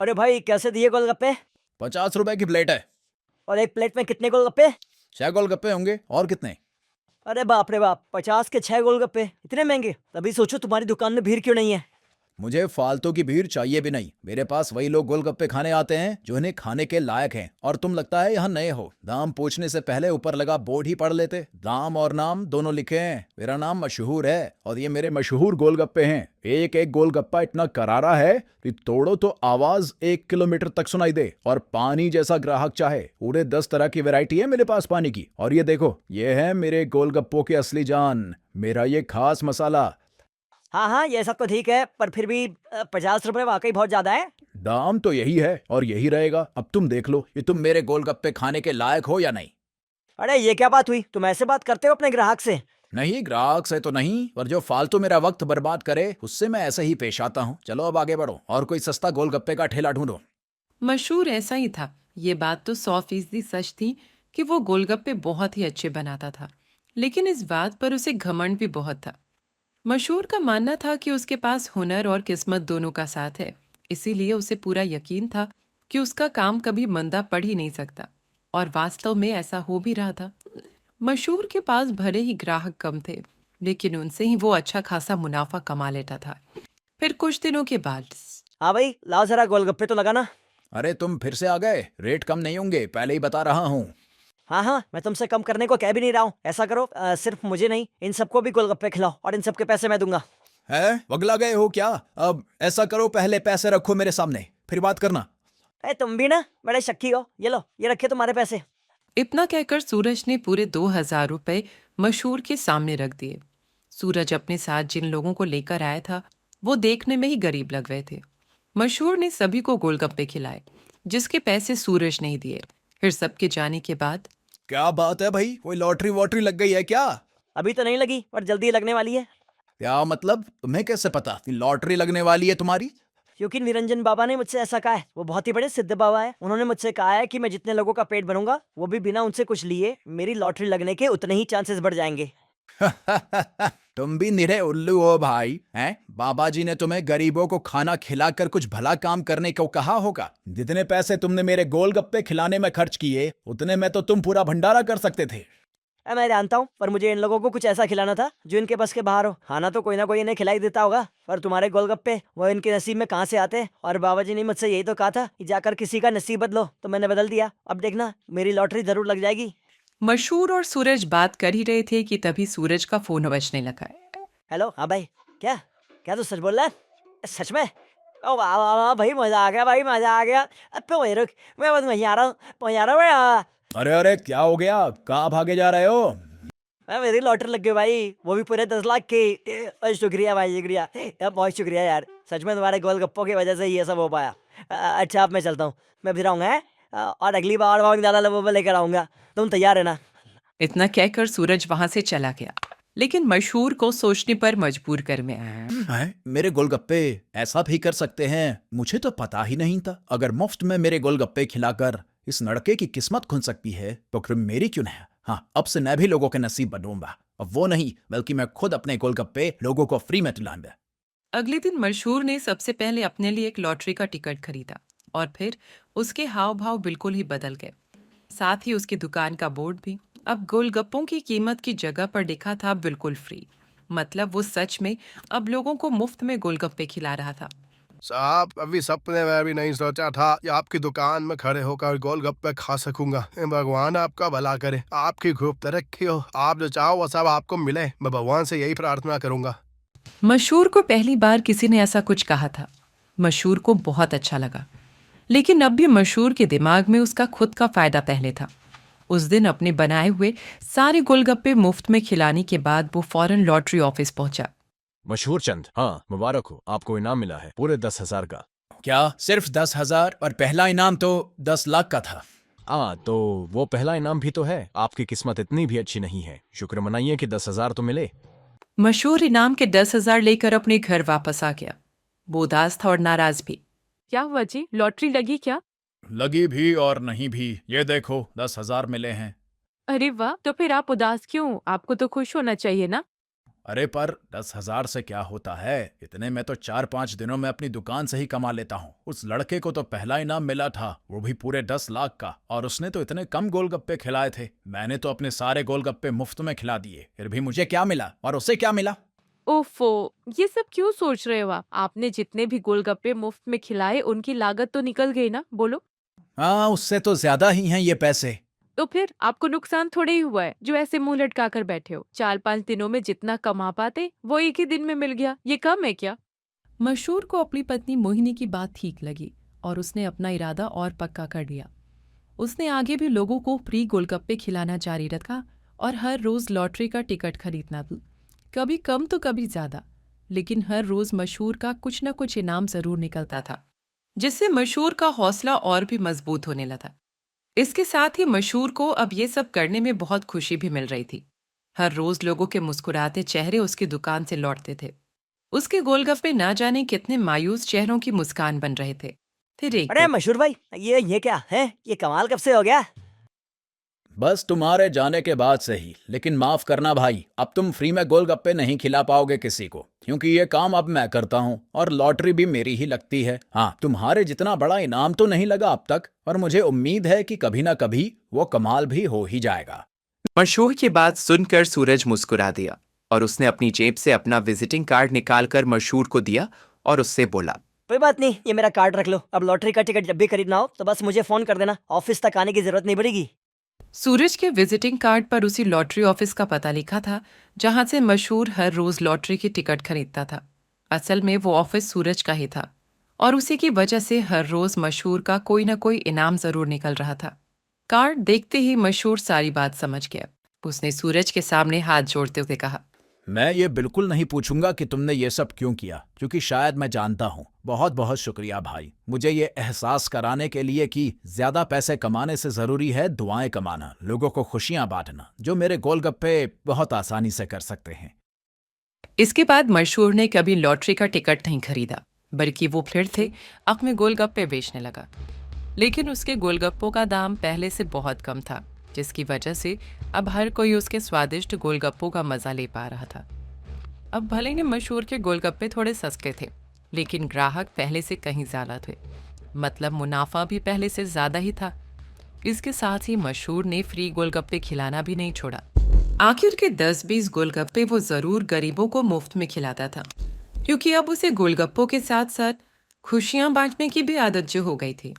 अरे भाई कैसे दिए गोलगप्पे? 50 रुपए की प्लेट है। और एक प्लेट में कितने गोलगप्पे? 6 गोलगप्पे होंगे, और कितने? अरे बाप रे बाप, 50 के 6 गोलगप्पे इतने महंगे? तभी सोचो तुम्हारी दुकान में भीड़ क्यों नहीं है। मुझे फालतू की भीड़ चाहिए भी नहीं। मेरे पास वही लोग गोलगप्पे खाने आते हैं जो इन्हें खाने के लायक हैं, और तुम लगता है यहाँ नए हो। दाम पूछने से पहले ऊपर लगा बोर्ड ही पढ़ लेते। दाम और नाम दोनों लिखे हैं। मेरा नाम मशहूर है और ये मेरे मशहूर गोलगप्पे हैं। एक एक गोलगप्पा इतना करारा है कि तोड़ो तो आवाज 1 किलोमीटर तक सुनाई दे। और पानी जैसा ग्राहक चाहे, पूरे 10 तरह की वैरायटी है मेरे पास पानी की। और ये देखो, ये है मेरे गोलगप्पों की असली जान, मेरा ये खास मसाला। हाँ हाँ, ये सब तो ठीक है, पर फिर भी 50 रुपए वाकई बहुत ज्यादा है। दाम तो यही है और यही रहेगा। अब तुम देख लो कि तुम मेरे गोलगप्पे खाने के लायक हो या नहीं। अरे ये क्या बात हुई, तुम ऐसे बात करते हो अपने ग्राहक से? नहीं, ग्राहक से तो नहीं, पर जो फालतू मेरा वक्त बर्बाद करे उससे मैं ऐसे ही पेश आता हूँ। चलो अब आगे बढ़ो और कोई सस्ता गोलगप्पे का ठेला ढूंढो। मशहूर ऐसा ही था। ये बात तो 100% सच थी कि वो गोलगप्पे बहुत ही अच्छे बनाता था, लेकिन इस बात पर उसे घमंड भी बहुत था। मशहूर का मानना था कि उसके पास हुनर और किस्मत दोनों का साथ है, इसीलिए उसे पूरा यकीन था कि उसका काम कभी मंदा पड़ ही नहीं सकता। और वास्तव में ऐसा हो भी रहा था। मशहूर के पास भले ही ग्राहक कम थे, लेकिन उनसे ही वो अच्छा खासा मुनाफा कमा लेता था। फिर कुछ दिनों के बाद हाँ भाई, लाओ जरा गोलगप्पे तो लगाना। अरे तुम फिर से आ गए। रेट कम नहीं होंगे, पहले ही बता रहा हूँ। हाँ हाँ, मैं तुमसे कम करने को कह भी नहीं रहा हूँ। ऐसा करो, सिर्फ मुझे नहीं, इन सबको भी गोलगप्पे खिलाओ और इन सबके पैसे मैं दूंगा। है, वगला गए हो क्या? अब ऐसा करो, पहले पैसे रखो मेरे सामने, फिर बात करना। अरे तुम भी ना बड़े शक्की हो। ये लो, ये रखे तुम्हारे पैसे। इतना कहकर सूरज ने पूरे 2,000 रुपए मशहूर के सामने रख दिए। सूरज अपने साथ जिन लोगों को लेकर आया था वो देखने में ही गरीब लग रहे थे। मशहूर ने सभी को गोलगप्पे खिलाए, जिसके पैसे सूरज नहीं दिए। फिर सबके जाने के बाद क्या बात है भाई, कोई लॉटरी वॉटरी लग गई है क्या? अभी तो नहीं लगी, पर जल्दी लगने वाली है। क्या मतलब? तुम्हें कैसे पता कि लॉटरी लगने वाली है तुम्हारी? क्योंकि निरंजन बाबा ने मुझसे ऐसा कहा है। वो बहुत ही बड़े सिद्ध बाबा है। उन्होंने मुझसे कहा है कि मैं जितने लोगों का पेट भरूंगा, वो भी बिना उनसे कुछ लिए, मेरी लॉटरी लगने के उतने ही चांसेस बढ़ जाएंगे। तुम भी निरे उल्लू हो भाई, हैं? बाबा जी ने तुम्हें गरीबों को खाना खिलाकर कुछ भला काम करने को कहा होगा। जितने पैसे तुमने मेरे गोलगप्पे खिलाने में खर्च किए, उतने में तो तुम पूरा भंडारा कर सकते थे। मैं जानता हूँ, पर मुझे इन लोगों को कुछ ऐसा खिलाना था जो इनके बस के बाहर हो। खाना तो कोई ना कोई इन्हें खिला ही देता होगा, पर तुम्हारे गोलगप्पे वो इनके नसीब में कहाँ से आते? और बाबा जी ने मुझसे यही तो कहा था कि जाकर किसी का नसीब बदलो, तो मैंने बदल दिया। अब देखना, मेरी लॉटरी जरूर लग जाएगी। मशहूर और सूरज बात कर ही रहे थे कि तभी सूरज का फोन बजने लगा। हेलो, हाँ भाई। क्या? क्या तू सच बोल रहा है? सच में? ओ वाह वाह वाह भाई, मजा आ गया भाई, मजा आ गया। अब तो वही रुक, मैं बस वहीं आ रहा हूँ, वहीं आ रहा हूँ मैं। अरे अरे, क्या हो गया? कहाँ भागे जा रहे हो? मेरी लॉटरी लग गई भाई, वो भी पूरे 10 लाख की। शुक्रिया भाई, शुक्रिया बहुत शुक्रिया यार। सच में तुम्हारे गोलगप्पों की वजह से ये सब हो पाया। अच्छा, अब मैं चलता हूँ। मैं फिर आऊँगा, हैं? और अगली बार और ज़्यादा लोगों को लेकर आऊँगा। तुम तैयार है ना? इतना कहकर सूरज वहां से चला गया, लेकिन मशहूर को सोचने पर मजबूर कर में आया। हैं? मेरे गोलगप्पे ऐसा भी कर सकते हैं? मुझे तो पता ही नहीं था। अगर मुफ्त में मेरे गोलगप्पे खिलाकर इस लड़के की किस्मत खुल सकती है, तो फिर मेरी क्यों नहीं? हाँ, अब से मैं भी लोगों के नसीब बनूंगा। अब वो नहीं, बल्कि मैं खुद अपने गोलगप्पे लोगों को फ्री में दिलाऊंगा। अगले दिन मशहूर ने सबसे पहले अपने लिए एक लॉटरी का टिकट खरीदा, और फिर उसके हाव भाव बिल्कुल ही बदल गए। साथ ही उसकी दुकान का बोर्ड भी अब गोलगप्पों की कीमत की जगह पर लिखा था बिल्कुल फ्री। मतलब वो सच में अब लोगों को मुफ्त में गोलगप्पे खिला रहा था। साहब, अभी सपने में भी नहीं सोचा था कि आपकी दुकान में खड़े होकर गोलगप्पे खा सकूंगा। भगवान आपका भला करे, आपकी खूब तरक्की हो। आप जो चाहो वो सब आपको मिले, मैं भगवान से यही प्रार्थना करूंगा। मशहूर को पहली बार किसी ने ऐसा कुछ कहा था। मशहूर को बहुत अच्छा लगा, लेकिन अब भी मशहूर के दिमाग में उसका खुद का फायदा पहले था। उस दिन अपने बनाए हुए सारे गोलगप्पे मुफ्त में खिलाने के बाद वो फौरन लॉटरी ऑफिस पहुंचा। मशहूर चंद, हाँ मुबारक हो, आपको इनाम मिला है पूरे 10,000 का। क्या सिर्फ 10,000? और पहला इनाम तो 10 लाख का था। हाँ, तो वो पहला इनाम भी तो है। आपकी किस्मत इतनी भी अच्छी नहीं है। शुक्र मनाइए कि 10,000 तो मिले। मशहूर इनाम के 10,000 लेकर अपने घर वापस आ गया। वो उदास था और नाराज भी। क्या हुआ जी, लॉटरी लगी क्या? लगी भी और नहीं भी, ये देखो 10,000 मिले हैं। अरे वाह, तो फिर आप उदास क्यों? आपको तो खुश होना चाहिए ना। अरे पर 10,000 से क्या होता है? इतने में तो 4-5 दिनों में अपनी दुकान से ही कमा लेता हूँ। उस लड़के को तो पहला इनाम मिला था, वो भी पूरे 10 लाख का, और उसने तो इतने कम गोलगप्पे खिलाए थे। मैंने तो अपने सारे गोलगप्पे मुफ्त में खिला दिए, फिर भी मुझे क्या मिला और उसे क्या मिला? ओफो, ये सब क्यों सोच रहे हो आप? आपने जितने भी गोलगप्पे मुफ्त में खिलाए उनकी लागत तो निकल गई ना, बोलो। हाँ, उससे तो ज्यादा ही हैं ये पैसे। तो फिर आपको नुकसान थोड़े ही हुआ है जो ऐसे मुंह लटका कर बैठे हो। 4-5 दिनों में जितना कमा पाते वो एक ही दिन में मिल गया, ये कम है क्या? मशहूर को अपनी पत्नी मोहिनी की बात ठीक लगी और उसने अपना इरादा और पक्का कर लिया। उसने आगे भी लोगों को फ्री गोलगप्पे खिलाना जारी रखा और हर रोज लॉटरी का टिकट खरीदना भी, कभी कम तो कभी ज्यादा, लेकिन हर रोज मशहूर का कुछ न कुछ इनाम जरूर निकलता था, जिससे मशहूर का हौसला और भी मजबूत होने लगा। इसके साथ ही मशहूर को अब ये सब करने में बहुत खुशी भी मिल रही थी। हर रोज लोगों के मुस्कुराते चेहरे उसकी दुकान से लौटते थे। उसके गोलगप्पे ना जाने कितने मायूस चेहरों की मुस्कान बन रहे थे। फिर एक अरे दिन मशहूर भाई, ये क्या है? ये कमाल कब से हो गया? बस तुम्हारे जाने के बाद से ही। लेकिन माफ करना भाई, अब तुम फ्री में गोलगप्पे नहीं खिला पाओगे किसी को, क्योंकि ये काम अब मैं करता हूँ और लॉटरी भी मेरी ही लगती है। हाँ, तुम्हारे जितना बड़ा इनाम तो नहीं लगा अब तक, और मुझे उम्मीद है कि कभी ना कभी वो कमाल भी हो ही जाएगा। मशहूर की बात सुनकर सूरज मुस्कुरा दिया और उसने अपनी जेब से अपना विजिटिंग कार्ड निकालकर मशहूर को दिया और उससे बोला, कोई बात नहीं, ये मेरा कार्ड रख लो। अब लॉटरी का टिकट जब भी खरीदना हो तो बस मुझे फोन कर देना, ऑफिस तक आने की जरूरत नहीं पड़ेगी। सूरज के विजिटिंग कार्ड पर उसी लॉटरी ऑफिस का पता लिखा था जहां से मशहूर हर रोज लॉटरी की टिकट खरीदता था। असल में वो ऑफिस सूरज का ही था और उसी की वजह से हर रोज मशहूर का कोई ना कोई इनाम जरूर निकल रहा था। कार्ड देखते ही मशहूर सारी बात समझ गया। उसने सूरज के सामने हाथ जोड़ते हुए कहा, मैं ये बिल्कुल नहीं पूछूंगा कि तुमने ये सब क्यों किया, क्योंकि शायद मैं जानता हूँ। बहुत बहुत शुक्रिया भाई, मुझे ये एहसास कराने के लिए कि ज्यादा पैसे कमाने से जरूरी है दुआएं कमाना, लोगों को खुशियां बांटना, जो मेरे गोलगप्पे बहुत आसानी से कर सकते हैं। इसके बाद मशहूर ने कभी लॉटरी का टिकट नहीं खरीदा, बल्कि वो फिर से अपने गोलगप्पे बेचने लगा। लेकिन उसके गोलगप्पों का दाम पहले से बहुत कम था, जिसकी वजह से अब हर कोई उसके स्वादिष्ट गोलगप्पों का मजा ले पा रहा था। अब भले ही मशहूर के गोलगप्पे थोड़े सस्ते थे, लेकिन ग्राहक पहले से कहीं ज्यादा थे, मतलब मुनाफा भी पहले से ज्यादा ही था। इसके साथ ही मशहूर ने फ्री गोलगप्पे खिलाना भी नहीं छोड़ा। आखिर के 10-20 गोलगप्पे वो जरूर गरीबों को मुफ्त में खिलाता था, क्योंकि अब उसे गोलगप्पों के साथ साथ खुशियां बांटने की भी आदत जो हो गई थी।